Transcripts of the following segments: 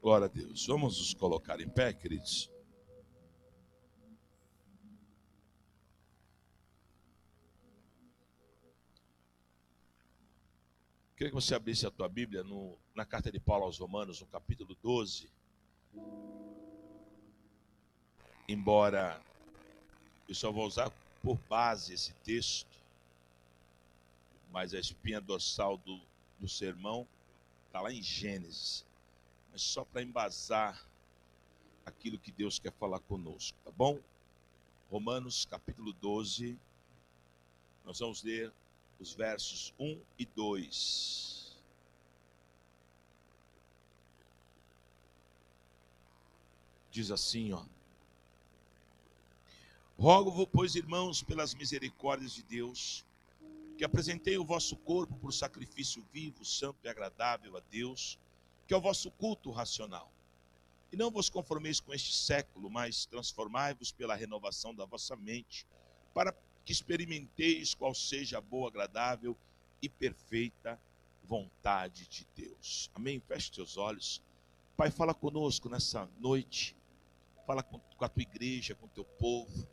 Glória a Deus. Vamos nos colocar em pé, queridos. Queria que você abrisse a tua Bíblia na carta de Paulo aos Romanos, no capítulo 12. Embora eu só vou usar por base esse texto, mas a espinha dorsal do sermão está lá em Gênesis. Mas só para embasar aquilo que Deus quer falar conosco, tá bom? Romanos capítulo 12, nós vamos ler os versos 1 e 2. Diz assim, ó: Rogo-vos, pois, irmãos, pelas misericórdias de Deus, que apresentei o vosso corpo por sacrifício vivo, santo e agradável a Deus, que é o vosso culto racional. E não vos conformeis com este século, mas transformai-vos pela renovação da vossa mente, para que experimenteis qual seja a boa, agradável e perfeita vontade de Deus. Amém? Feche teus olhos. Pai, fala conosco nessa noite. Fala com a tua igreja, com o teu povo.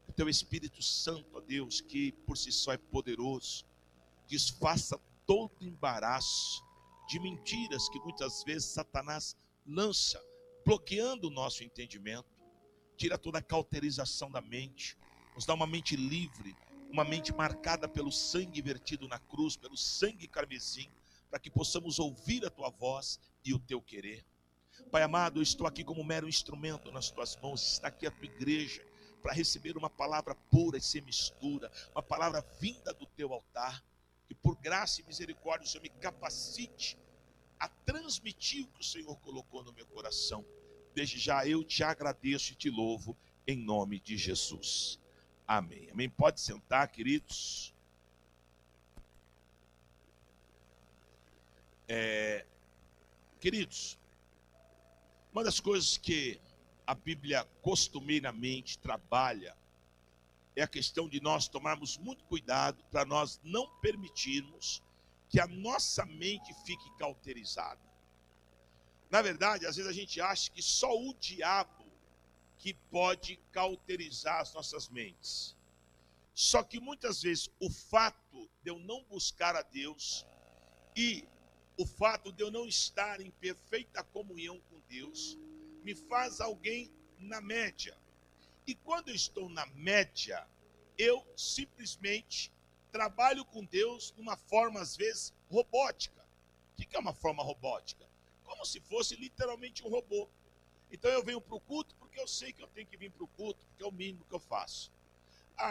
O teu Espírito Santo, ó Deus, que por si só é poderoso, desfaça todo embaraço de mentiras que muitas vezes Satanás lança, bloqueando o nosso entendimento. Tira toda a cauterização da mente, nos dá uma mente livre, uma mente marcada pelo sangue vertido na cruz, pelo sangue carmesim, para que possamos ouvir a tua voz e o teu querer. Pai amado, eu estou aqui como mero instrumento nas tuas mãos. Está aqui a tua igreja para receber uma palavra pura e sem mistura, uma palavra vinda do teu altar. Que por graça e misericórdia o Senhor me capacite a transmitir o que o Senhor colocou no meu coração. Desde já eu te agradeço e te louvo em nome de Jesus. Amém. Amém. Pode sentar, queridos. Queridos, uma das coisas que a Bíblia costumeiramente trabalha é a questão de nós tomarmos muito cuidado para nós não permitirmos que a nossa mente fique cauterizada. Na verdade, às vezes a gente acha que só o diabo que pode cauterizar as nossas mentes. Só que muitas vezes o fato de eu não buscar a Deus e o fato de eu não estar em perfeita comunhão com Deus me faz alguém na média. E quando eu estou na média, eu simplesmente trabalho com Deus de uma forma, às vezes, robótica. O que é uma forma robótica? Como se fosse literalmente um robô. Então eu venho para o culto porque eu sei que eu tenho que vir para o culto, porque é o mínimo que eu faço.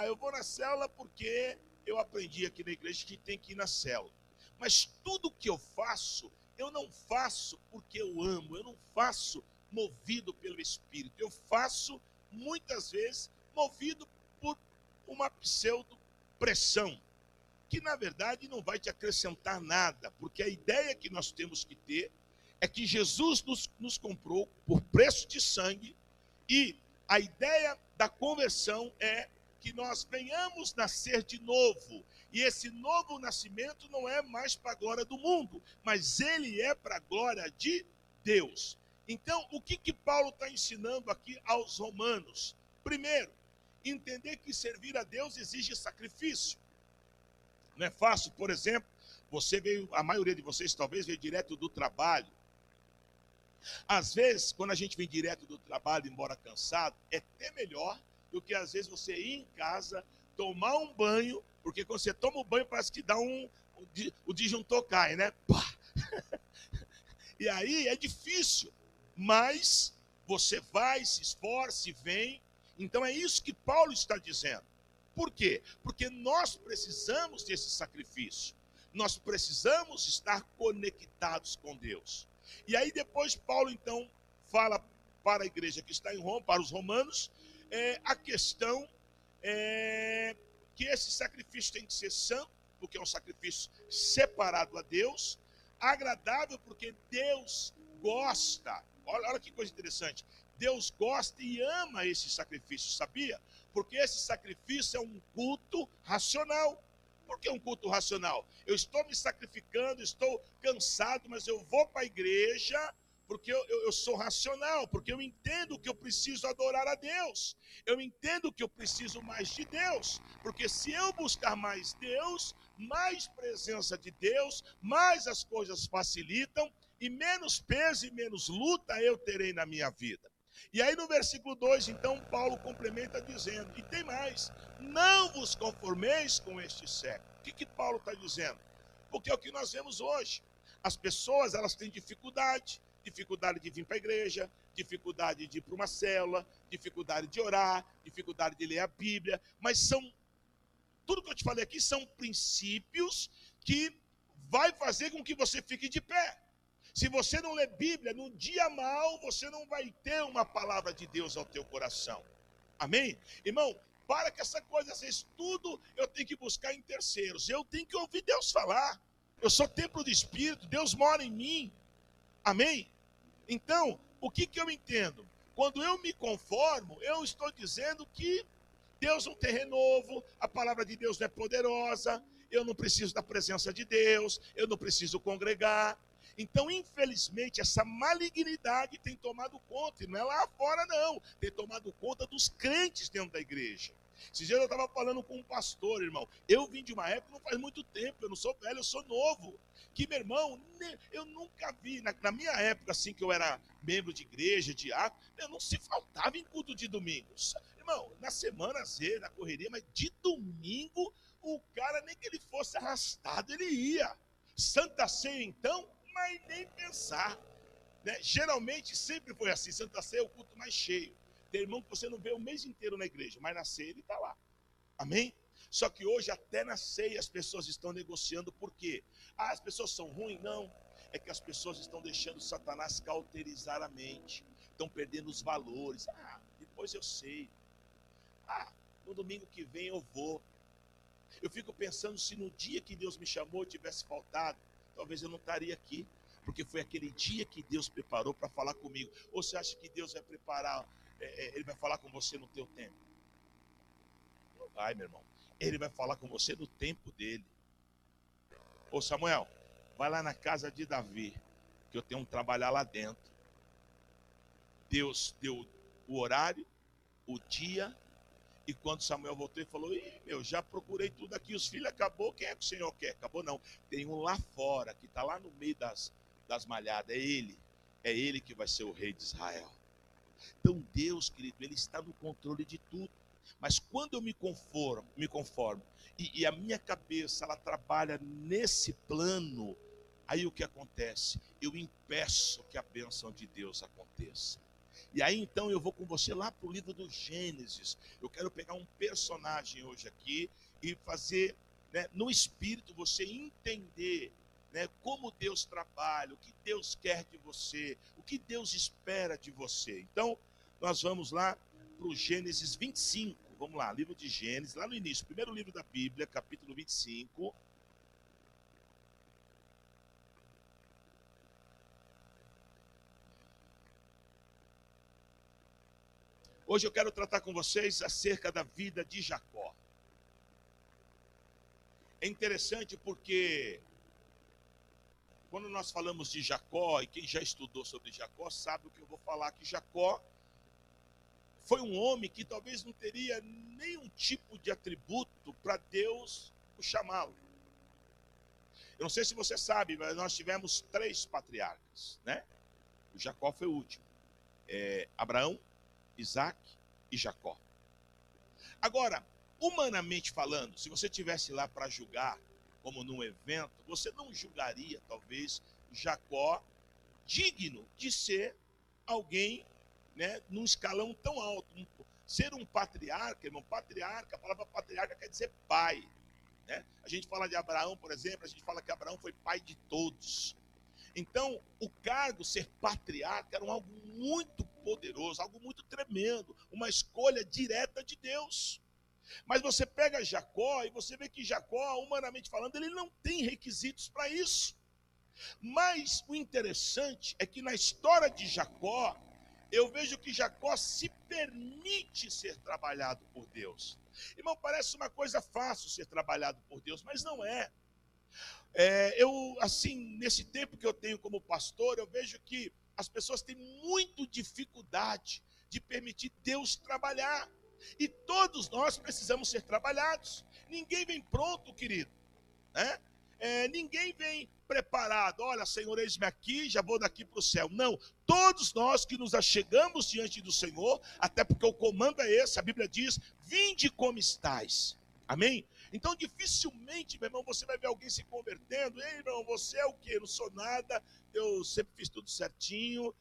Eu vou na célula porque eu aprendi aqui na igreja que tem que ir na célula. Mas tudo que eu não faço porque eu amo, eu não faço movido pelo Espírito. Eu faço, muitas vezes, movido por uma pseudo-pressão, que na verdade não vai te acrescentar nada, porque a ideia que nós temos que ter é que Jesus nos comprou por preço de sangue, e a ideia da conversão é que nós venhamos nascer de novo. E esse novo nascimento não é mais para a glória do mundo, mas ele é para a glória de Deus. Então, o que Paulo está ensinando aqui aos romanos? Primeiro, entender que servir a Deus exige sacrifício. Não é fácil, por exemplo, a maioria de vocês talvez veio direto do trabalho. Às vezes, quando a gente vem direto do trabalho, embora cansado, é até melhor do que às vezes você ir em casa, tomar um banho, porque quando você toma o banho parece que dá o disjuntor cai, né? Pá! E aí é difícil, mas você vai, se esforça e vem. Então é isso que Paulo está dizendo. Por quê? Porque nós precisamos desse sacrifício. Nós precisamos estar conectados com Deus. E aí depois Paulo então fala para a igreja que está em Roma, para os romanos, a questão que esse sacrifício tem que ser santo, porque é um sacrifício separado a Deus, agradável, porque Deus gosta. Olha que coisa interessante. Deus gosta e ama esse sacrifício, sabia? Porque esse sacrifício é um culto racional. Por que um culto racional? Eu estou me sacrificando, estou cansado, mas eu vou para a igreja porque eu sou racional, porque eu entendo que eu preciso adorar a Deus, eu entendo que eu preciso mais de Deus, porque se eu buscar mais Deus, mais presença de Deus, mais as coisas facilitam, e menos peso e menos luta eu terei na minha vida. E aí no versículo 2, então, Paulo complementa dizendo, e tem mais, não vos conformeis com este século. O que Paulo está dizendo? Porque é o que nós vemos hoje. As pessoas, elas têm dificuldade de vir para a igreja, dificuldade de ir para uma célula, dificuldade de orar, dificuldade de ler a Bíblia, mas tudo que eu te falei aqui são princípios que vai fazer com que você fique de pé. Se você não lê Bíblia, no dia mau, você não vai ter uma palavra de Deus ao teu coração. Amém? Irmão, para que essa coisa seja tudo, eu tenho que buscar em terceiros. Eu tenho que ouvir Deus falar. Eu sou templo do Espírito, Deus mora em mim. Amém? Então, o que eu entendo? Quando eu me conformo, eu estou dizendo que Deus não tem renovo, a palavra de Deus não é poderosa, eu não preciso da presença de Deus, eu não preciso congregar. Então, infelizmente, essa malignidade tem tomado conta, e não é lá fora não, tem tomado conta dos crentes dentro da igreja. Esses dias eu estava falando com um pastor, irmão, eu vim de uma época, não faz muito tempo, eu não sou velho, eu sou novo, que meu irmão, eu nunca vi, na minha época assim que eu era membro de igreja, diácono, eu não se faltava em culto de domingo. Irmão, na semana Z, na correria, mas de domingo, o cara, nem que ele fosse arrastado, ele ia. Santa Ceia, então, mas nem pensar. Né? Geralmente, sempre foi assim, Santa Ceia é o culto mais cheio. Tem irmão que você não vê o mês inteiro na igreja, mas na ceia ele está lá. Amém? Só que hoje, até na ceia, as pessoas estão negociando. Por quê? As pessoas são ruins? Não. É que as pessoas estão deixando Satanás cauterizar a mente. Estão perdendo os valores. Depois eu sei. No domingo que vem eu vou. Eu fico pensando, se no dia que Deus me chamou tivesse faltado, talvez eu não estaria aqui. Porque foi aquele dia que Deus preparou para falar comigo. Ou você acha que Deus vai preparar, Ele vai falar com você no teu tempo? Não vai, meu irmão. Ele vai falar com você no tempo dele. Ô Samuel, vai lá na casa de Davi, que eu tenho que trabalhar lá dentro. Deus deu o horário, o dia, e quando Samuel voltou, ele falou, já procurei tudo aqui, os filhos acabou, quem é que o Senhor quer? Acabou não, tem um lá fora, que está lá no meio das malhadas, é ele que vai ser o rei de Israel. Então Deus, querido, ele está no controle de tudo. Mas quando eu me conformo e a minha cabeça ela trabalha nesse plano, aí o que acontece? Eu impeço que a bênção de Deus aconteça. E aí então eu vou com você lá para o livro do Gênesis. Eu quero pegar um personagem hoje aqui e fazer, né, no espírito você entender, né, como Deus trabalha, o que Deus quer de você, o que Deus espera de você. Então nós vamos lá para o Gênesis 25, vamos lá, livro de Gênesis, lá no início, primeiro livro da Bíblia, capítulo 25. Hoje eu quero tratar com vocês acerca da vida de Jacó. É interessante porque quando nós falamos de Jacó, e quem já estudou sobre Jacó sabe o que eu vou falar, que Jacó foi um homem que talvez não teria nenhum tipo de atributo para Deus o chamá-lo. Eu não sei se você sabe, mas nós tivemos 3 patriarcas, né? O Jacó foi o último. Abraão, Isaac e Jacó. Agora, humanamente falando, se você estivesse lá para julgar, como num evento, você não julgaria, talvez, Jacó digno de ser alguém, né, num escalão tão alto. Ser um patriarca, irmão, patriarca, a palavra patriarca quer dizer pai. Né? A gente fala de Abraão, por exemplo, a gente fala que Abraão foi pai de todos. Então, o cargo, ser patriarca, era algo muito poderoso, algo muito tremendo, uma escolha direta de Deus. Mas você pega Jacó e você vê que Jacó, humanamente falando, ele não tem requisitos para isso. Mas o interessante é que na história de Jacó, eu vejo que Jacó se permite ser trabalhado por Deus. Irmão, parece uma coisa fácil ser trabalhado por Deus, mas não é. Eu, assim, nesse tempo que eu tenho como pastor, eu vejo que as pessoas têm muita dificuldade de permitir Deus trabalhar. E todos nós precisamos ser trabalhados. Ninguém vem pronto, querido, né? Ninguém vem preparado. Olha, Senhor, eis-me aqui, já vou daqui para o céu. Não, todos nós que nos achegamos diante do Senhor, até porque o comando é esse, a Bíblia diz, vinde como estais. Amém? Então, dificilmente, meu irmão, você vai ver alguém se convertendo. Ei, irmão, você é o quê? Eu não sou nada, eu sempre fiz tudo certinho.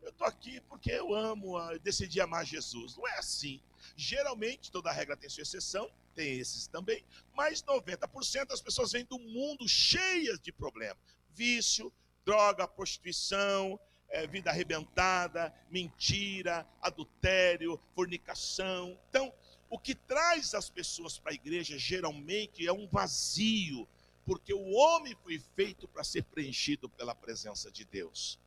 Eu estou aqui porque eu amo, decidi amar Jesus. Não é assim. Geralmente, toda regra tem sua exceção, tem esses também, mas 90% das pessoas vêm do mundo cheias de problemas. Vício, droga, prostituição, vida arrebentada, mentira, adultério, fornicação. Então, o que traz as pessoas para a igreja geralmente é um vazio, porque o homem foi feito para ser preenchido pela presença de Deus.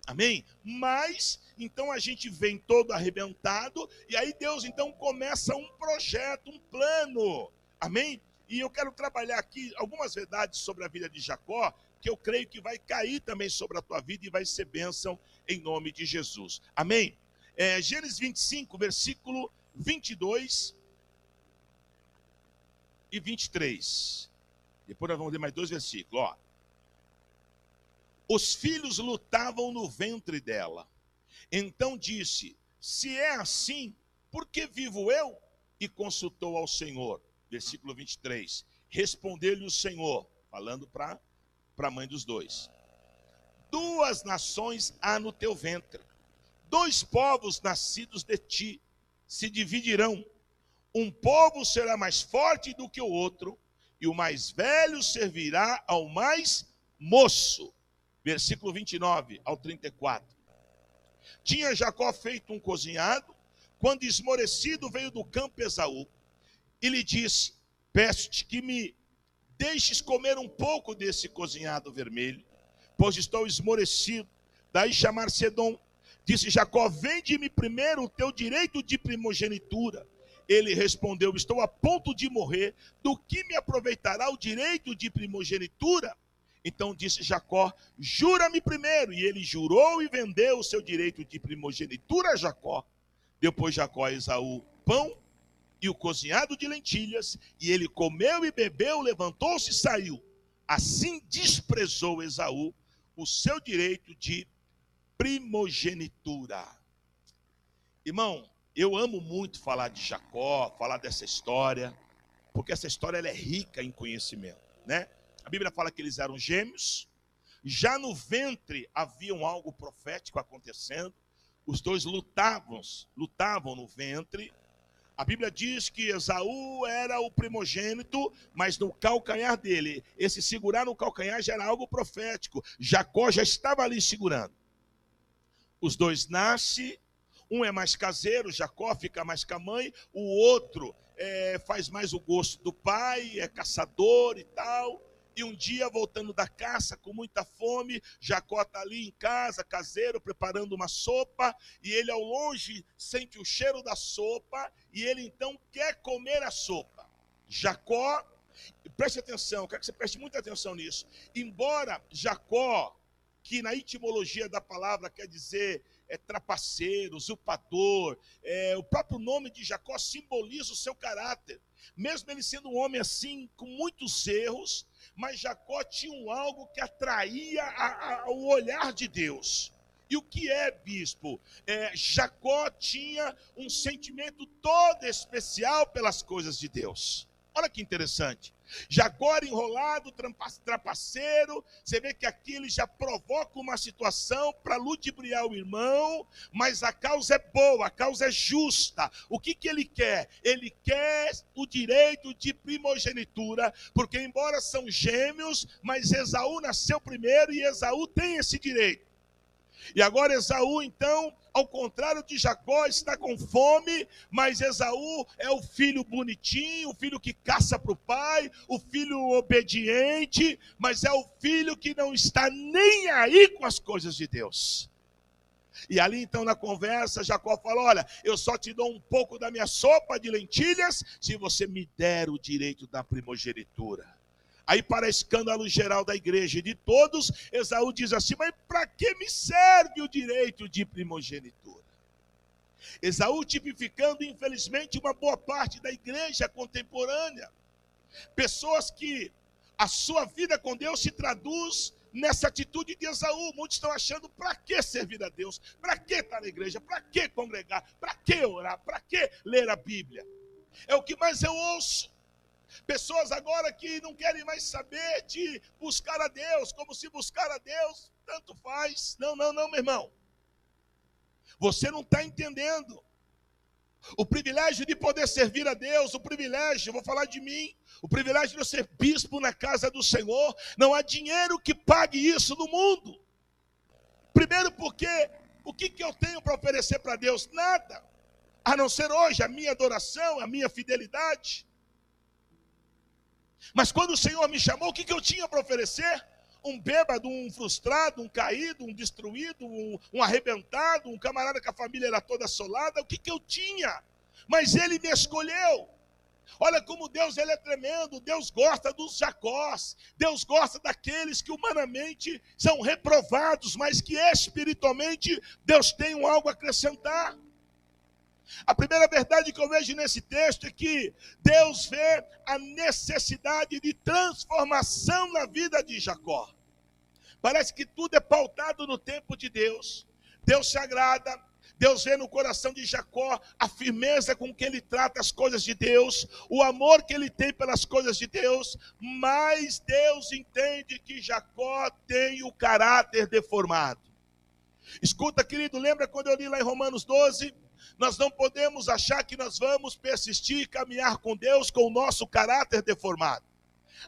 Amém? Mas, então a gente vem todo arrebentado, e aí Deus então começa um projeto, um plano. Amém? E eu quero trabalhar aqui algumas verdades sobre a vida de Jacó, que eu creio que vai cair também sobre a tua vida e vai ser bênção em nome de Jesus. Amém? Gênesis 25, versículo 22 e 23. Depois nós vamos ler mais 2 versículos. Ó. Os filhos lutavam no ventre dela. Então disse, se é assim, por que vivo eu? E consultou ao Senhor. Versículo 23. Respondeu-lhe o Senhor, falando para a mãe dos dois. 2 nações há no teu ventre. 2 povos nascidos de ti se dividirão. Um povo será mais forte do que o outro, e o mais velho servirá ao mais moço. Versículo 29 ao 34. Tinha Jacó feito um cozinhado, quando esmorecido veio do campo Esaú, e lhe disse, peço-te que me deixes comer um pouco desse cozinhado vermelho, pois estou esmorecido. Daí chamar-se Edom. Disse Jacó, vende-me primeiro o teu direito de primogenitura. Ele respondeu, estou a ponto de morrer, do que me aproveitará o direito de primogenitura? Então disse Jacó, jura-me primeiro. E ele jurou e vendeu o seu direito de primogenitura a Jacó. Depois Jacó a Esaú pão e o cozinhado de lentilhas, e ele comeu e bebeu, levantou-se e saiu. Assim desprezou Esaú o seu direito de primogenitura. Irmão, eu amo muito falar de Jacó, falar dessa história, porque essa história ela é rica em conhecimento, né? A Bíblia fala que eles eram gêmeos, já no ventre havia algo profético acontecendo, os dois lutavam no ventre. A Bíblia diz que Esaú era o primogênito, mas no calcanhar dele, esse segurar no calcanhar já era algo profético. Jacó já estava ali segurando. Os dois nascem, um é mais caseiro, Jacó fica mais com a mãe, o outro faz mais o gosto do pai, é caçador e tal. E um dia, voltando da caça, com muita fome, Jacó está ali em casa, caseiro, preparando uma sopa, e ele ao longe sente o cheiro da sopa, e ele então quer comer a sopa. Jacó, preste atenção, quero que você preste muita atenção nisso, embora Jacó, que na etimologia da palavra quer dizer trapaceiro, usurpador, o próprio nome de Jacó simboliza o seu caráter. Mesmo ele sendo um homem assim, com muitos erros, mas Jacó tinha algo que atraía o olhar de Deus. E o que é, bispo? Jacó tinha um sentimento todo especial pelas coisas de Deus. Olha que interessante. Jacó enrolado, trapaceiro, você vê que aqui ele já provoca uma situação para ludibriar o irmão, mas a causa é boa, a causa é justa. O que ele quer? Ele quer o direito de primogenitura, porque embora são gêmeos, mas Esaú nasceu primeiro e Esaú tem esse direito. E agora Esaú, então, ao contrário de Jacó, está com fome, mas Esaú é o filho bonitinho, o filho que caça para o pai, o filho obediente, mas é o filho que não está nem aí com as coisas de Deus. E ali então na conversa, Jacó fala, olha, eu só te dou um pouco da minha sopa de lentilhas, se você me der o direito da primogenitura. Aí, para escândalo geral da igreja e de todos, Esaú diz assim: mas para que me serve o direito de primogenitura? Esaú tipificando, infelizmente, uma boa parte da igreja contemporânea. Pessoas que a sua vida com Deus se traduz nessa atitude de Esaú. Muitos estão achando: para que servir a Deus? Para que estar na igreja? Para que congregar? Para que orar? Para que ler a Bíblia? É o que mais eu ouço. Pessoas agora que não querem mais saber de buscar a Deus, como se buscar a Deus tanto faz. Não, meu irmão. Você não está entendendo. O privilégio de poder servir a Deus, o privilégio, vou falar de mim, o privilégio de eu ser bispo na casa do Senhor, não há dinheiro que pague isso no mundo. Primeiro porque, o que eu tenho para oferecer para Deus? Nada, a não ser hoje a minha adoração, a minha fidelidade. Mas quando o Senhor me chamou, o que eu tinha para oferecer? Um bêbado, um frustrado, um caído, um destruído, um arrebentado, um camarada que a família era toda assolada. O que eu tinha? Mas ele me escolheu. Olha como Deus, ele é tremendo. Deus gosta dos Jacós. Deus gosta daqueles que humanamente são reprovados, mas que espiritualmente Deus tem algo a acrescentar. A primeira verdade que eu vejo nesse texto é que Deus vê a necessidade de transformação na vida de Jacó. Parece que tudo é pautado no tempo de Deus. Deus se agrada, Deus vê no coração de Jacó a firmeza com que ele trata as coisas de Deus, o amor que ele tem pelas coisas de Deus, mas Deus entende que Jacó tem o caráter deformado. Escuta, querido, lembra quando eu li lá em Romanos 12? Nós não podemos achar que nós vamos persistir e caminhar com Deus com o nosso caráter deformado.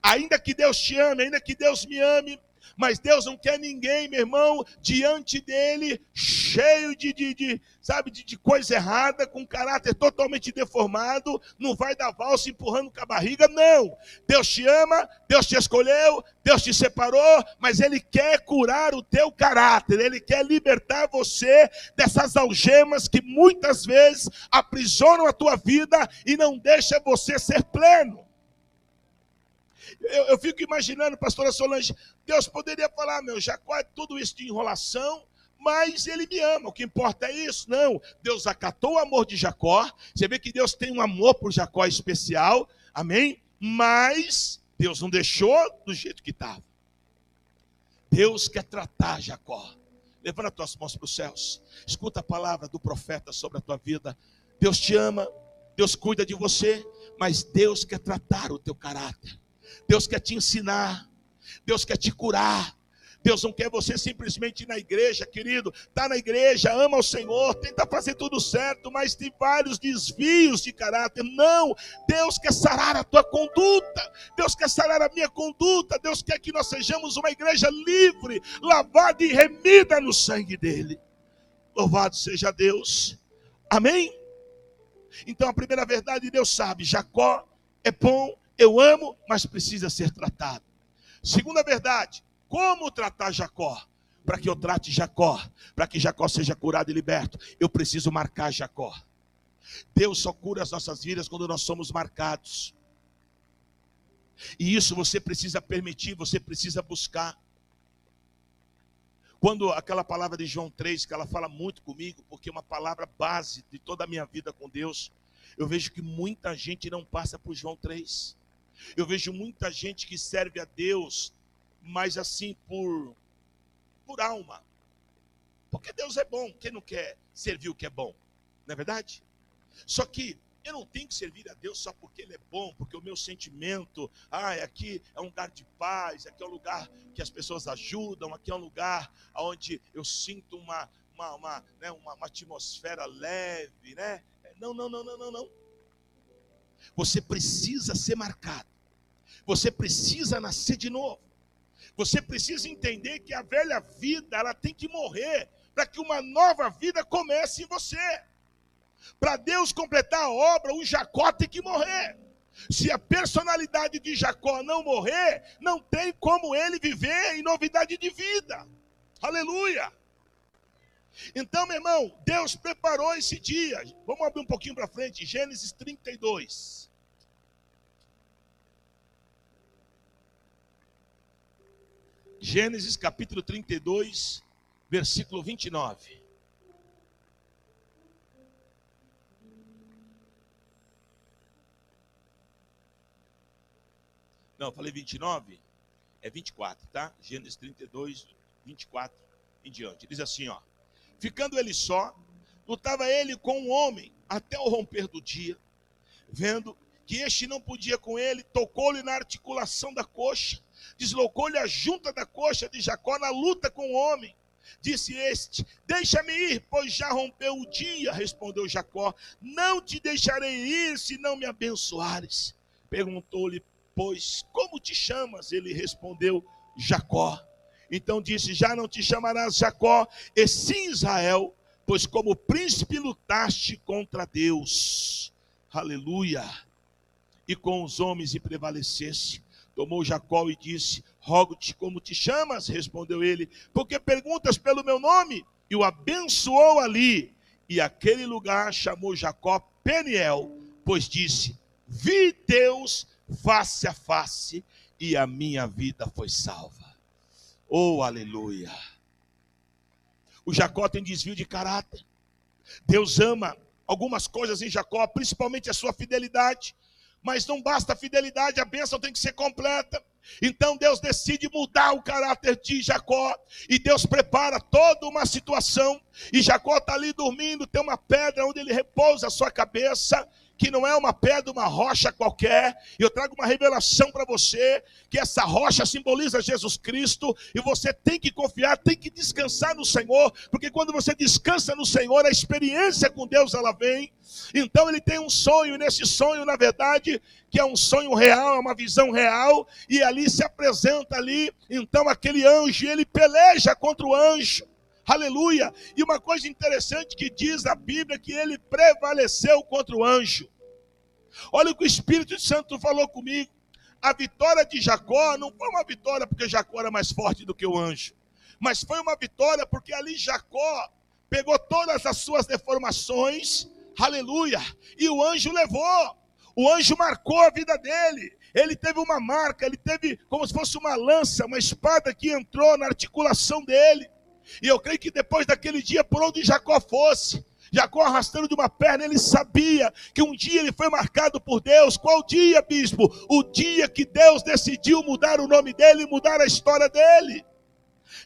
Ainda que Deus te ame, ainda que Deus me ame, mas Deus não quer ninguém, meu irmão, diante dele, cheio de coisa errada, com caráter totalmente deformado, não vai dar valsa empurrando com a barriga, não. Deus te ama, Deus te escolheu, Deus te separou, mas Ele quer curar o teu caráter, Ele quer libertar você dessas algemas que muitas vezes aprisionam a tua vida e não deixam você ser pleno. Eu fico imaginando, pastora Solange, Deus poderia falar: meu, Jacó é tudo isso de enrolação, mas ele me ama, o que importa é isso. Não, Deus acatou o amor de Jacó. Você vê que Deus tem um amor por Jacó especial, amém? Mas Deus não deixou do jeito que estava. Deus quer tratar Jacó. Levanta as tuas mãos para os céus, escuta a palavra do profeta sobre a tua vida. Deus te ama, Deus cuida de você, mas Deus quer tratar o teu caráter. Deus quer te ensinar, Deus quer te curar. Deus não quer você simplesmente ir na igreja, querido. Está na igreja, ama o Senhor, tenta fazer tudo certo, mas tem vários desvios de caráter. Não, Deus quer sarar a tua conduta, Deus quer sarar a minha conduta. Deus quer que nós sejamos uma igreja livre, lavada e remida no sangue dele. Louvado seja Deus, amém? Então a primeira verdade, Deus sabe, Jacó é bom, eu amo, mas precisa ser tratado. Segunda verdade, como tratar Jacó? Para que eu trate Jacó, para que Jacó seja curado e liberto, eu preciso marcar Jacó. Deus só cura as nossas vidas quando nós somos marcados. E isso você precisa permitir, você precisa buscar. Quando aquela palavra de João 3, que ela fala muito comigo, porque é uma palavra base de toda a minha vida com Deus, eu vejo que muita gente não passa por João 3. Eu vejo muita gente que serve a Deus, mas assim por alma. Porque Deus é bom, quem não quer servir o que é bom? Não é verdade? Só que eu não tenho que servir a Deus só porque Ele é bom, porque o meu sentimento, aqui é um lugar de paz, aqui é um lugar que as pessoas ajudam, aqui é um lugar onde eu sinto uma atmosfera leve, né? Não. Você precisa ser marcado. Você precisa nascer de novo. Você precisa entender que a velha vida, ela tem que morrer para que uma nova vida comece em você. Para Deus completar a obra, o Jacó tem que morrer. Se a personalidade de Jacó não morrer, não tem como ele viver em novidade de vida. Aleluia! Então, meu irmão, Deus preparou esse dia. Vamos abrir um pouquinho para frente, Gênesis 32. Gênesis capítulo 32, versículo 29. Não, eu falei 29, é 24, tá? Gênesis 32, 24 em diante. Diz assim, ó. Ficando ele só, lutava ele com um homem até o romper do dia. Vendo que este não podia com ele, tocou-lhe na articulação da coxa, deslocou-lhe a junta da coxa de Jacó na luta com o homem. Disse este: deixa-me ir, pois já rompeu o dia. Respondeu Jacó: não te deixarei ir, se não me abençoares. Perguntou-lhe, pois, como te chamas? Ele respondeu: Jacó. Então disse: já não te chamarás Jacó, e sim Israel, pois como príncipe lutaste contra Deus. Aleluia. E com os homens e prevalecesse. Tomou Jacó e disse: rogo-te, como te chamas? Respondeu ele: porque perguntas pelo meu nome? E o abençoou ali. E aquele lugar chamou Jacó Peniel, pois disse: vi Deus face a face, e a minha vida foi salva. Oh, aleluia. O Jacó tem desvio de caráter. Deus ama algumas coisas em Jacó, principalmente a sua fidelidade. Mas não basta a fidelidade, a bênção tem que ser completa. Então Deus decide mudar o caráter de Jacó. E Deus prepara toda uma situação. E Jacó está ali dormindo, tem uma pedra onde ele repousa a sua cabeça, que não é uma pedra, uma rocha qualquer. E eu trago uma revelação para você, que essa rocha simboliza Jesus Cristo, e você tem que confiar, tem que descansar no Senhor, porque quando você descansa no Senhor, a experiência com Deus ela vem. Então ele tem um sonho, e nesse sonho, na verdade, que é um sonho real, é uma visão real, e ali se apresenta ali, então aquele anjo, e ele peleja contra o anjo. Aleluia! E uma coisa interessante que diz a Bíblia, que ele prevaleceu contra o anjo. Olha o que o Espírito Santo falou comigo. A vitória de Jacó não foi uma vitória porque Jacó era mais forte do que o anjo, mas foi uma vitória porque ali Jacó pegou todas as suas deformações, aleluia, e o anjo levou. O anjo marcou a vida dele. Ele teve uma marca, ele teve como se fosse uma lança, uma espada que entrou na articulação dele. E eu creio que depois daquele dia, por onde Jacó fosse, Jacó arrastando de uma perna, ele sabia que um dia ele foi marcado por Deus. Qual dia, bispo? O dia que Deus decidiu mudar o nome dele e mudar a história dele.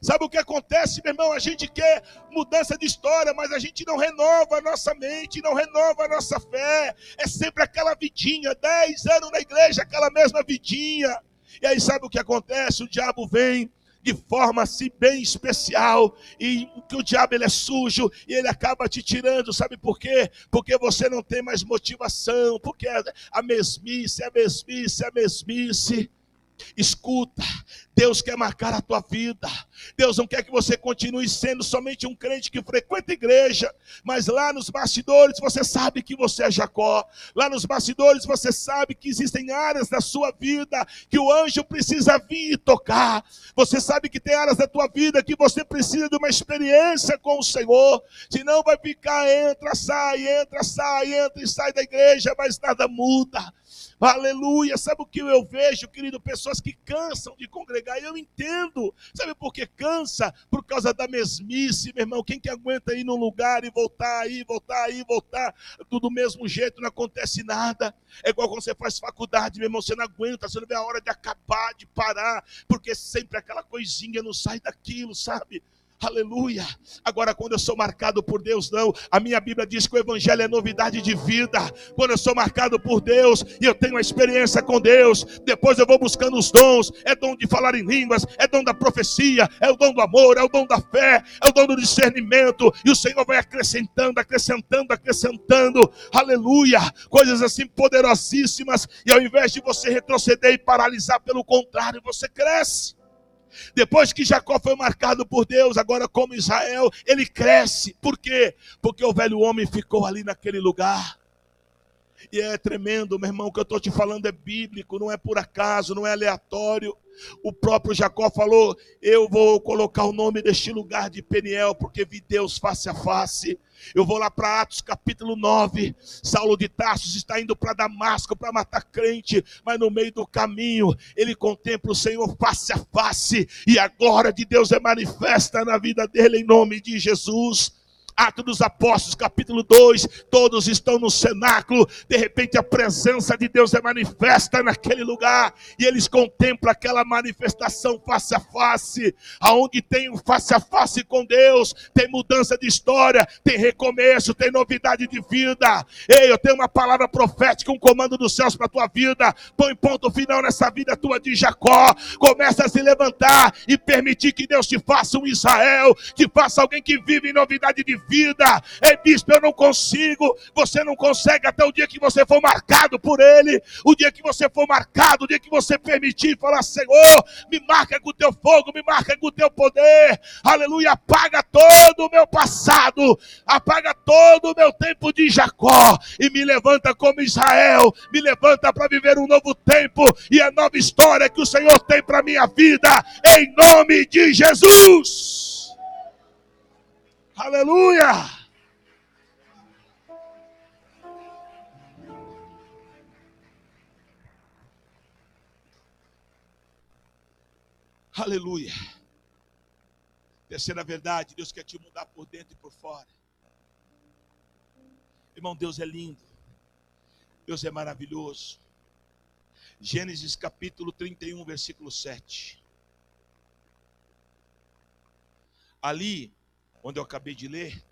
Sabe o que acontece, meu irmão? A gente quer mudança de história, mas a gente não renova a nossa mente, não renova a nossa fé. É sempre aquela vidinha, 10 anos na igreja, aquela mesma vidinha. E aí sabe o que acontece? O diabo vem de forma assim bem especial, e que o diabo ele é sujo, e ele acaba te tirando, sabe por quê? Porque você não tem mais motivação, porque a mesmice, a mesmice, a mesmice. Escuta, Deus quer marcar a tua vida. Deus não quer que você continue sendo somente um crente que frequenta a igreja, mas lá nos bastidores você sabe que você é Jacó. Lá nos bastidores você sabe que existem áreas da sua vida que o anjo precisa vir e tocar. Você sabe que tem áreas da tua vida que você precisa de uma experiência com o Senhor. Senão vai ficar entra, sai, entra e sai da igreja, mas nada muda. Aleluia, sabe o que eu vejo, querido? Pessoas que cansam de congregar, e eu entendo. Sabe por que cansa? Por causa da mesmice, meu irmão. Quem que aguenta ir num lugar e voltar, tudo do mesmo jeito, não acontece nada. É igual quando você faz faculdade, meu irmão, você não aguenta, você não vê a hora de acabar, de parar, porque sempre aquela coisinha não sai daquilo, sabe? Aleluia. Agora quando eu sou marcado por Deus, não. A minha Bíblia diz que o evangelho é novidade de vida. Quando eu sou marcado por Deus e eu tenho uma experiência com Deus, depois eu vou buscando os dons. É dom de falar em línguas, é dom da profecia, é o dom do amor, é o dom da fé, é o dom do discernimento. E o Senhor vai acrescentando, acrescentando, acrescentando. Aleluia. Coisas assim poderosíssimas. E ao invés de você retroceder e paralisar, pelo contrário, você cresce. Depois que Jacó foi marcado por Deus, agora como Israel, ele cresce. Por quê? Porque o velho homem ficou ali naquele lugar. E é tremendo, meu irmão, o que eu estou te falando é bíblico, não é por acaso, não é aleatório. O próprio Jacó falou: eu vou colocar o nome deste lugar de Peniel, porque vi Deus face a face. Eu vou lá para Atos capítulo 9. Saulo de Tarso está indo para Damasco para matar crente, mas no meio do caminho ele contempla o Senhor face a face, e a glória de Deus é manifesta na vida dele, em nome de Jesus. Atos dos Apóstolos, capítulo 2, todos estão no cenáculo, de repente a presença de Deus é manifesta naquele lugar, e eles contemplam aquela manifestação face a face. Aonde tem um face a face com Deus, tem mudança de história, tem recomeço, tem novidade de vida. Ei, eu tenho uma palavra profética, um comando dos céus para a tua vida. Põe ponto final nessa vida tua de Jacó, começa a se levantar e permitir que Deus te faça um Israel, te faça alguém que vive em novidade de vida. Ei, bispo, eu não consigo. Você não consegue até o dia que você for marcado por Ele. O dia que você for marcado, o dia que você permitir falar: Senhor, me marca com o teu fogo, me marca com o teu poder. Aleluia, apaga todo o meu passado, apaga todo o meu tempo de Jacó e me levanta como Israel. Me levanta para viver um novo tempo e a nova história que o Senhor tem para minha vida, em nome de Jesus. Aleluia! Aleluia! Terceira verdade: Deus quer te mudar por dentro e por fora. Irmão, Deus é lindo. Deus é maravilhoso. Gênesis capítulo 31, versículo 7. Ali, onde eu acabei de ler,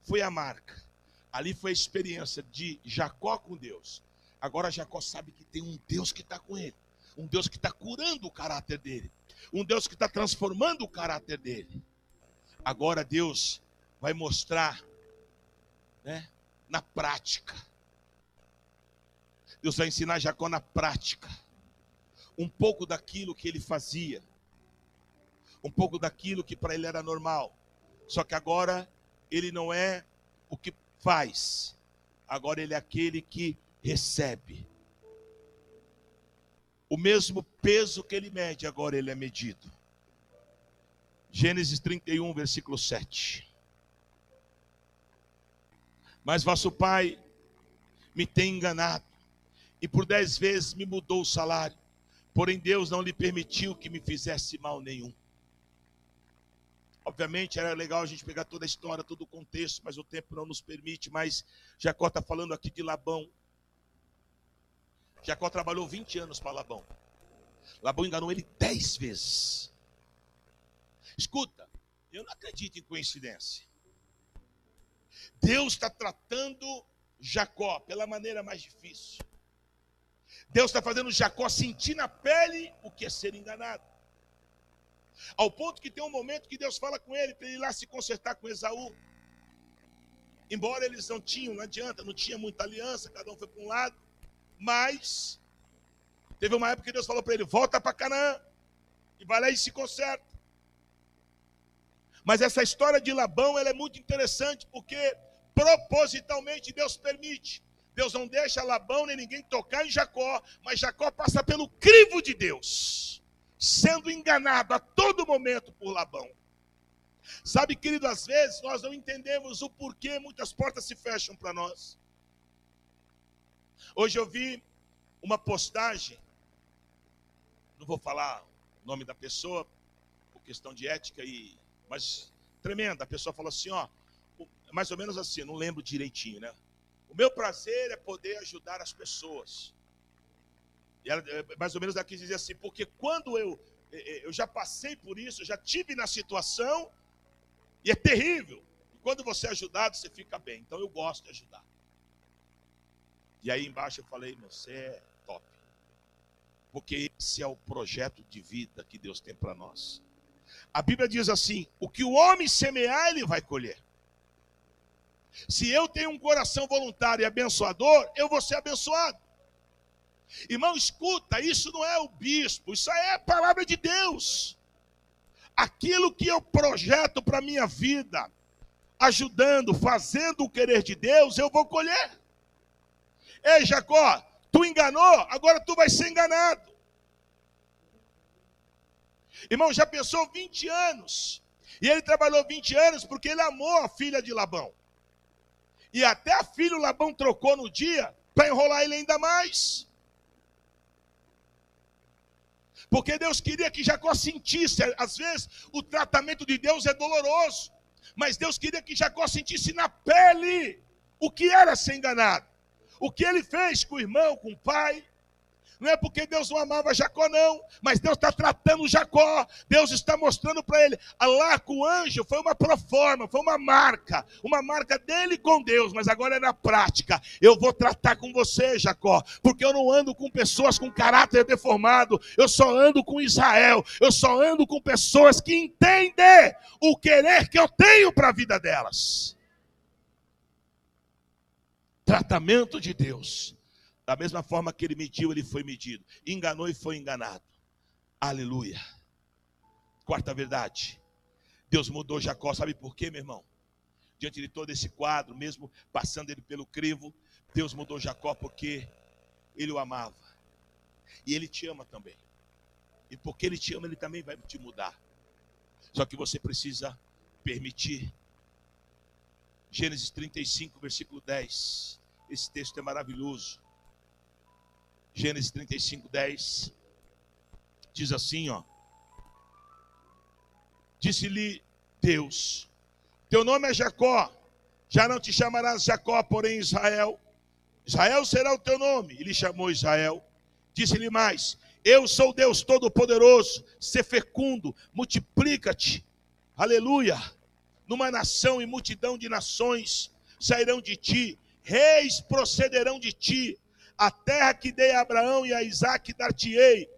foi a marca. Ali foi a experiência de Jacó com Deus. Agora Jacó sabe que tem um Deus que está com ele. Um Deus que está curando o caráter dele. Um Deus que está transformando o caráter dele. Agora Deus vai mostrar, né, na prática. Deus vai ensinar Jacó na prática. Um pouco daquilo que ele fazia. Um pouco daquilo que para ele era normal. Só que agora ele não é o que faz. Agora ele é aquele que recebe. O mesmo peso que ele mede, agora ele é medido. Gênesis 31, versículo 7. Mas vosso pai me tem enganado, e por 10 vezes me mudou o salário. Porém Deus não lhe permitiu que me fizesse mal nenhum. Obviamente era legal a gente pegar toda a história, todo o contexto, mas o tempo não nos permite. Mas Jacó está falando aqui de Labão. Jacó trabalhou 20 anos para Labão. Labão enganou ele 10 vezes. Escuta, eu não acredito em coincidência. Deus está tratando Jacó pela maneira mais difícil. Deus está fazendo Jacó sentir na pele o que é ser enganado. Ao ponto que tem um momento que Deus fala com ele para ele ir lá se consertar com Esaú. Embora eles não adianta, não tinha muita aliança, cada um foi para um lado. Mas teve uma época que Deus falou para ele: volta para Canaã e vai lá e se conserta. Mas essa história de Labão, ela é muito interessante, porque propositalmente Deus permite. Deus não deixa Labão nem ninguém tocar em Jacó, mas Jacó passa pelo crivo de Deus, sendo enganado a todo momento por Labão. Sabe, querido, às vezes nós não entendemos o porquê muitas portas se fecham para nós. Hoje eu vi uma postagem, não vou falar o nome da pessoa, por questão de ética, mas tremenda. A pessoa falou assim, mais ou menos assim, não lembro direitinho, né? O meu prazer é poder ajudar as pessoas. E ela, mais ou menos ela quis dizer assim, porque quando eu já passei por isso, eu já tive na situação, e é terrível. Quando você é ajudado, você fica bem. Então eu gosto de ajudar. E aí embaixo eu falei, você é top. Porque esse é o projeto de vida que Deus tem para nós. A Bíblia diz assim, o que o homem semear, ele vai colher. Se eu tenho um coração voluntário e abençoador, eu vou ser abençoado. Irmão, escuta, isso não é o bispo, isso é a palavra de Deus. Aquilo que eu projeto para a minha vida, ajudando, fazendo o querer de Deus, eu vou colher. Ei, Jacó, tu enganou, agora tu vai ser enganado. Irmão, já pensou 20 anos? E ele trabalhou 20 anos porque ele amou a filha de Labão. E até a filha o Labão trocou no dia para enrolar ele ainda mais. Porque Deus queria que Jacó sentisse. Às vezes o tratamento de Deus é doloroso, mas Deus queria que Jacó sentisse na pele o que era ser enganado. O que ele fez com o irmão, com o pai. Não é porque Deus não amava Jacó, não. Mas Deus está tratando Jacó. Deus está mostrando para ele. Lá com o anjo foi uma proforma, foi uma marca. Uma marca dele com Deus. Mas agora é na prática. Eu vou tratar com você, Jacó. Porque eu não ando com pessoas com caráter deformado. Eu só ando com Israel. Eu só ando com pessoas que entendem o querer que eu tenho para a vida delas. Tratamento de Deus. Da mesma forma que ele mediu, ele foi medido. Enganou e foi enganado. Aleluia. Quarta verdade. Deus mudou Jacó. Sabe por quê, meu irmão? Diante de todo esse quadro, mesmo passando ele pelo crivo, Deus mudou Jacó porque ele o amava. E ele te ama também. E porque ele te ama, ele também vai te mudar. Só que você precisa permitir. Gênesis 35, versículo 10. Esse texto é maravilhoso. Gênesis 35, 10. Diz assim, ó. Disse-lhe Deus: teu nome é Jacó, já não te chamarás Jacó, porém Israel. Israel será o teu nome. E lhe chamou Israel. Disse-lhe mais: eu sou Deus Todo-Poderoso, ser fecundo, multiplica-te. Aleluia. Numa nação e multidão de nações sairão de ti, reis procederão de ti. A terra que dei a Abraão e a Isaque dar-te-ei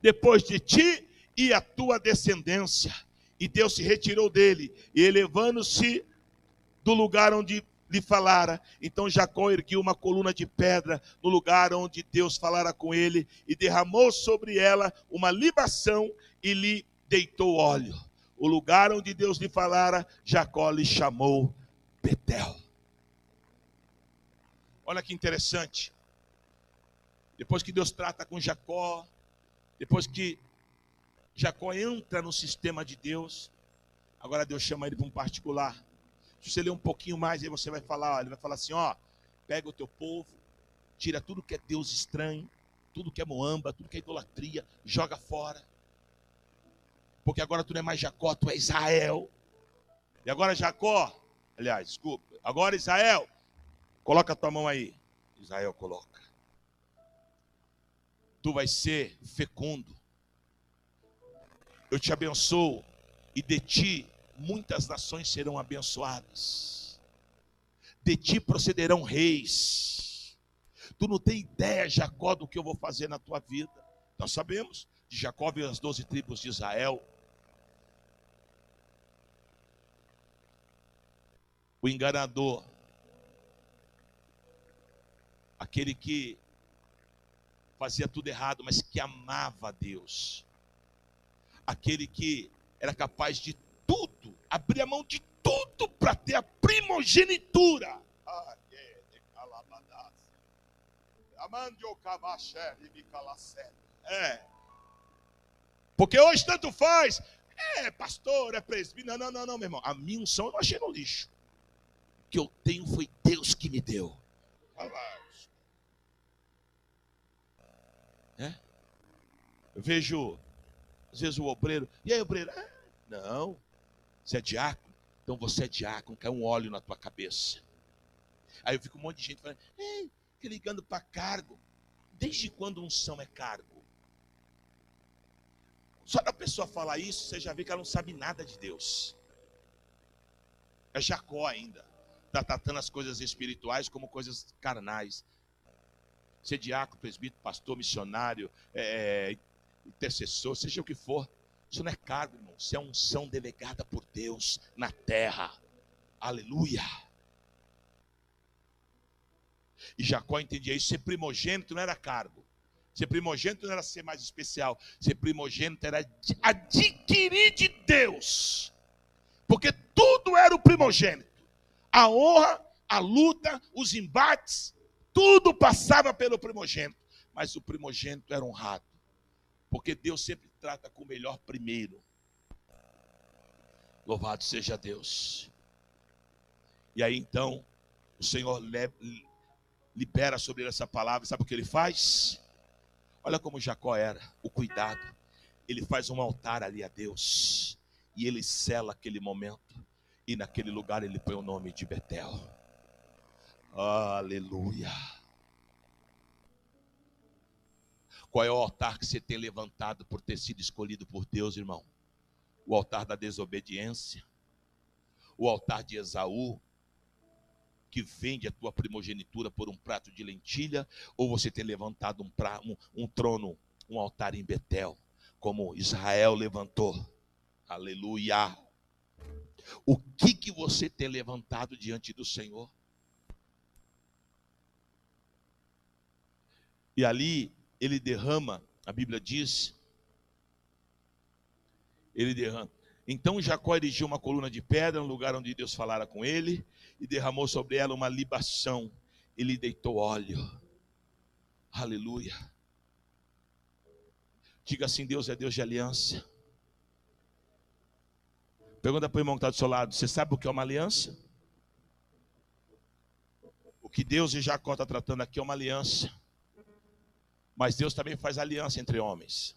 depois de ti e a tua descendência. E Deus se retirou dele, e elevando-se do lugar onde lhe falara, então Jacó ergueu uma coluna de pedra no lugar onde Deus falara com ele, e derramou sobre ela uma libação e lhe deitou óleo. O lugar onde Deus lhe falara, Jacó lhe chamou Betel. Olha que interessante. Depois que Deus trata com Jacó, depois que Jacó entra no sistema de Deus, agora Deus chama ele para um particular. Se você ler um pouquinho mais, aí você vai falar, ó, ele vai falar assim, ó, pega o teu povo, tira tudo que é Deus estranho, tudo que é moamba, tudo que é idolatria, joga fora. Porque agora tu não é mais Jacó, tu é Israel. E agora Jacó, aliás, desculpa, agora Israel, coloca a tua mão aí. Israel coloca. Tu vai ser fecundo. Eu te abençoo e de ti muitas nações serão abençoadas. De ti procederão reis. Tu não tem ideia, Jacó, do que eu vou fazer na tua vida. Nós sabemos, de Jacó veio as 12 tribos de Israel. O enganador, aquele que fazia tudo errado, mas que amava a Deus. Aquele que era capaz de tudo, abrir a mão de tudo para ter a primogenitura. Porque hoje tanto faz. É pastor, é presbítero. Não, meu irmão. A minha unção eu não achei no lixo. O que eu tenho foi Deus que me deu. Eu vejo, às vezes, o obreiro. E aí, obreiro? Não, você é diácono? Então você é diácono, cai um óleo na tua cabeça. Aí eu fico um monte de gente falando, fica ligando para cargo. Desde quando unção é cargo? Só da pessoa falar isso, você já vê que ela não sabe nada de Deus. É Jacó ainda. Está tratando as coisas espirituais como coisas carnais. Ser diácono, presbítero, pastor, missionário, intercessor, seja o que for. Isso não é cargo, irmão. Isso é unção delegada por Deus na terra. Aleluia. E Jacó entendia isso. Ser primogênito não era cargo. Ser primogênito não era ser mais especial. Ser primogênito era adquirir de Deus. Porque tudo era o primogênito. A honra, a luta, os embates, tudo passava pelo primogênito. Mas o primogênito era honrado. Porque Deus sempre trata com o melhor primeiro. Louvado seja Deus. E aí então, o Senhor libera sobre ele essa palavra. Sabe o que ele faz? Olha como Jacó era, o cuidado. Ele faz um altar ali a Deus. E ele sela aquele momento. E naquele lugar ele põe o nome de Betel. Aleluia. Qual é o altar que você tem levantado por ter sido escolhido por Deus, irmão? O altar da desobediência? O altar de Esaú, que vende a tua primogenitura por um prato de lentilha? Ou você tem levantado um trono, um altar em Betel, como Israel levantou? Aleluia. O que você tem levantado diante do Senhor? E ali ele derrama, a Bíblia diz, ele derrama. Então Jacó erigiu uma coluna de pedra no lugar onde Deus falara com ele e derramou sobre ela uma libação. Ele deitou óleo. Aleluia. Diga assim: Deus é Deus de aliança. Pergunta para o irmão que está do seu lado: você sabe o que é uma aliança? O que Deus e Jacó estão tratando aqui é uma aliança. Mas Deus também faz aliança entre homens.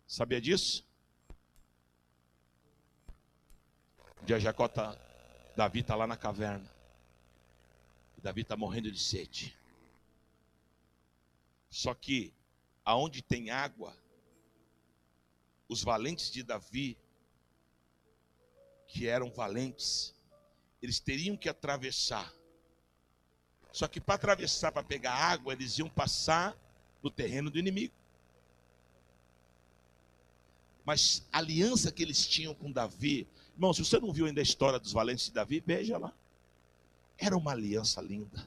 Sabia disso? Um dia Davi está lá na caverna. E Davi está morrendo de sede. Só que, aonde tem água, os valentes de Davi, que eram valentes, eles teriam que atravessar. Só que para atravessar, para pegar água, eles iam passar no terreno do inimigo. Mas a aliança que eles tinham com Davi, irmão, se você não viu ainda a história dos valentes de Davi, veja lá. Era uma aliança linda.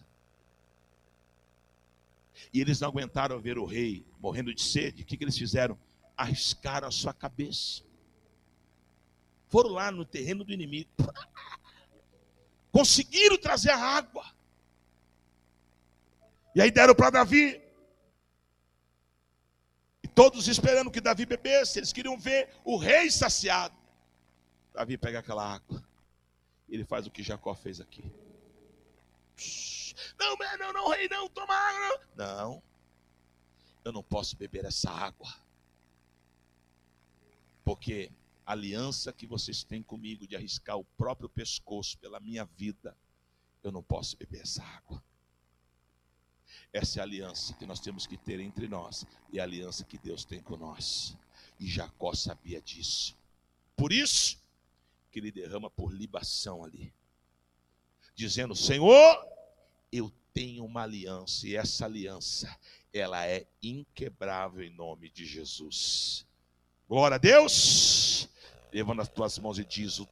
E eles não aguentaram ver o rei morrendo de sede. O que eles fizeram? Arriscaram a sua cabeça. Foram lá no terreno do inimigo. Conseguiram trazer a água. E aí deram para Davi. E todos esperando que Davi bebesse. Eles queriam ver o rei saciado. Davi pega aquela água. Ele faz o que Jacó fez aqui. Não, rei, não, toma água. Não, eu não posso beber essa água. Porque a aliança que vocês têm comigo de arriscar o próprio pescoço pela minha vida, eu não posso beber essa água. Essa é a aliança que nós temos que ter entre nós. E a aliança que Deus tem com nós. E Jacó sabia disso. Por isso que ele derrama por libação ali. Dizendo: Senhor, eu tenho uma aliança. E essa aliança, ela é inquebrável em nome de Jesus. Glória a Deus. Levanta as tuas mãos e diz: o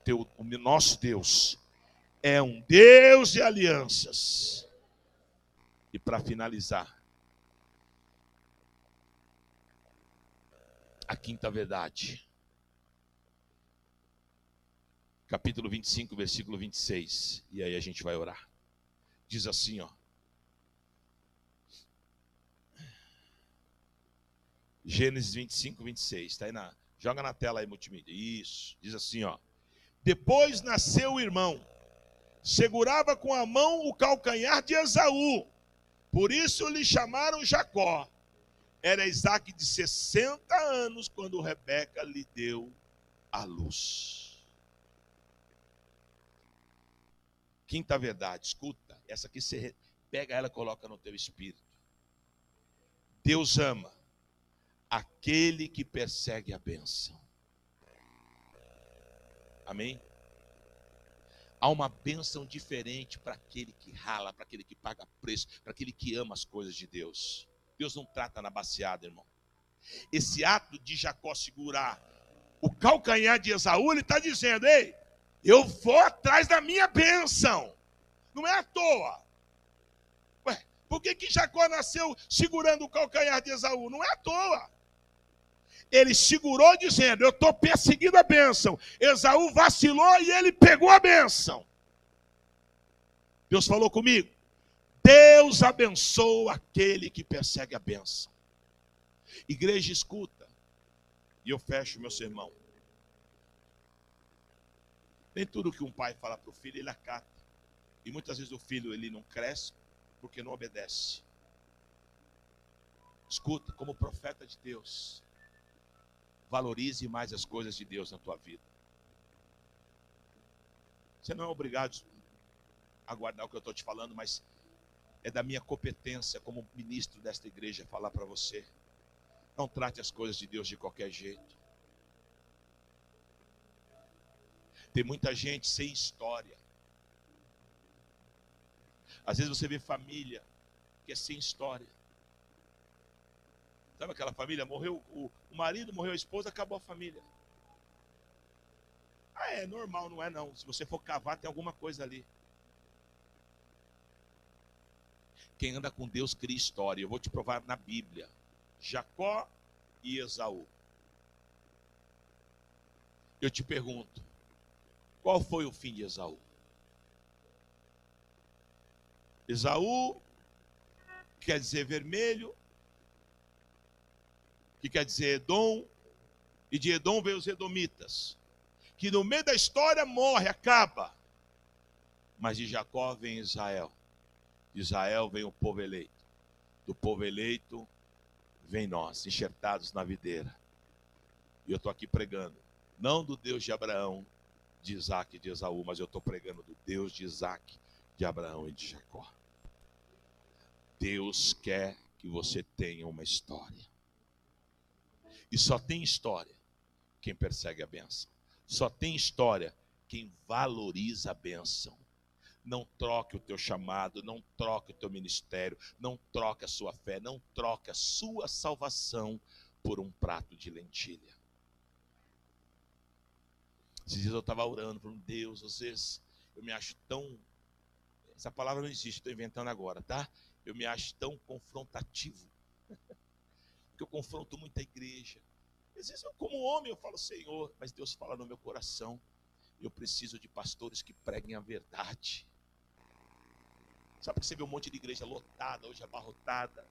nosso Deus é um Deus de alianças. E para finalizar, a quinta verdade. Capítulo 25, versículo 26. E aí a gente vai orar. Diz assim, ó. Gênesis 25, 26. Tá aí joga na tela aí, multimídia. Isso. Diz assim, ó. Depois nasceu o irmão. Segurava com a mão o calcanhar de Esaú. Por isso lhe chamaram Jacó. Era Isaac de 60 anos quando Rebeca lhe deu a luz. Quinta verdade, escuta. Essa aqui você pega ela e coloca no teu espírito. Deus ama aquele que persegue a bênção. Amém? Há uma bênção diferente para aquele que rala, para aquele que paga preço, para aquele que ama as coisas de Deus. Deus não trata na baciada, irmão. Esse ato de Jacó segurar o calcanhar de Esaú, ele está dizendo: ei, eu vou atrás da minha bênção. Não é à toa. Ué, por que Jacó nasceu segurando o calcanhar de Esaú? Não é à toa. Ele segurou dizendo: eu estou perseguindo a bênção. Esaú vacilou e ele pegou a bênção. Deus falou comigo: Deus abençoa aquele que persegue a bênção. Igreja, escuta. E eu fecho meu sermão. Nem tudo que um pai fala para o filho, ele acata. E muitas vezes o filho ele não cresce porque não obedece. Escuta, como profeta de Deus, valorize mais as coisas de Deus na tua vida. Você não é obrigado a guardar o que eu estou te falando, mas é da minha competência como ministro desta igreja falar para você. Não trate as coisas de Deus de qualquer jeito. Tem muita gente sem história. Às vezes você vê família que é sem história. Sabe aquela família? Morreu o marido, morreu a esposa, acabou a família. Ah, é normal, não é não. Se você for cavar, tem alguma coisa ali. Quem anda com Deus cria história. Eu vou te provar na Bíblia. Jacó e Esaú. Eu te pergunto, qual foi o fim de Esaú? Esaú quer dizer vermelho, que quer dizer Edom, e de Edom veio os edomitas, que no meio da história morre, acaba. Mas de Jacó vem Israel. De Israel vem o povo eleito. Do povo eleito vem nós, enxertados na videira. E eu estou aqui pregando, não do Deus de Abraão, de Isaac e de Esaú, mas eu estou pregando do Deus de Isaac, de Abraão e de Jacó. Deus quer que você tenha uma história. E só tem história quem persegue a bênção. Só tem história quem valoriza a bênção. Não troque o teu chamado, não troque o teu ministério, não troque a sua fé, não troque a sua salvação por um prato de lentilha. Esses dias eu estava orando, falando, Deus, às vezes eu me acho tão... Essa palavra não existe, estou inventando agora, tá? Eu me acho tão confrontativo. Porque eu confronto muita igreja. Às vezes eu, como homem, eu falo, Senhor, mas Deus fala no meu coração. Eu preciso de pastores que preguem a verdade. Sabe por que você vê um monte de igreja lotada, hoje abarrotada?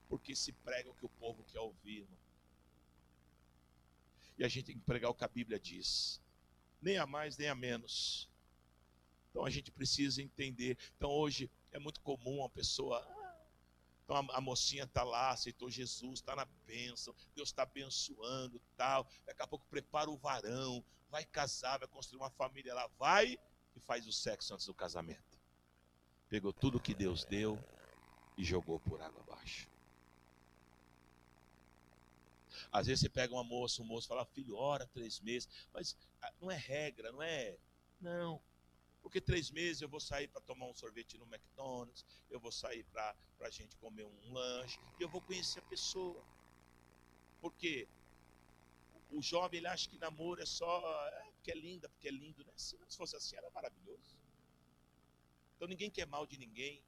Porque se prega o que o povo quer ouvir, irmão. E a gente tem que pregar o que a Bíblia diz. Nem a mais, nem a menos. Então a gente precisa entender. Então hoje é muito comum uma pessoa... Então a mocinha está lá, aceitou Jesus, está na bênção, Deus está abençoando, tal. Daqui a pouco prepara o varão, vai casar, vai construir uma família lá, vai e faz o sexo antes do casamento. Pegou tudo que Deus deu e jogou por água abaixo. Às vezes você pega uma moça, um moço fala, filho, ora 3 meses, mas não é regra, não é... Não. Porque 3 meses eu vou sair para tomar um sorvete no McDonald's, eu vou sair para a gente comer um lanche, e eu vou conhecer a pessoa. Porque o jovem ele acha que namoro é só porque é linda, porque é lindo, né? Se fosse assim, era maravilhoso. Então ninguém quer mal de ninguém.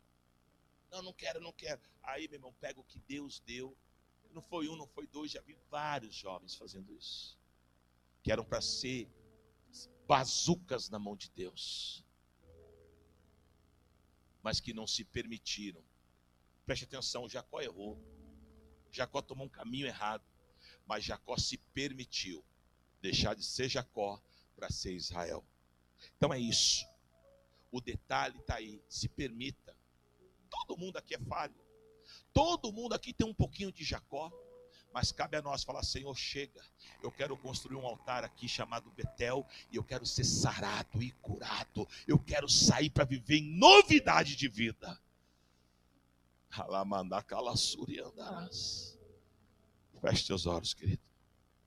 Não, não quero, não quero. Aí, meu irmão, pega o que Deus deu. Não foi um, não foi 2, já vi vários jovens fazendo isso. Que eram para ser bazucas na mão de Deus. Mas que não se permitiram. Preste atenção, Jacó errou. Jacó tomou um caminho errado. Mas Jacó se permitiu deixar de ser Jacó para ser Israel. Então é isso. O detalhe está aí. Se permita. Todo mundo aqui é falho. Todo mundo aqui tem um pouquinho de Jacó. Mas cabe a nós falar, Senhor, chega. Eu quero construir um altar aqui chamado Betel. E eu quero ser sarado e curado. Eu quero sair para viver em novidade de vida. Feche teus olhos, querido.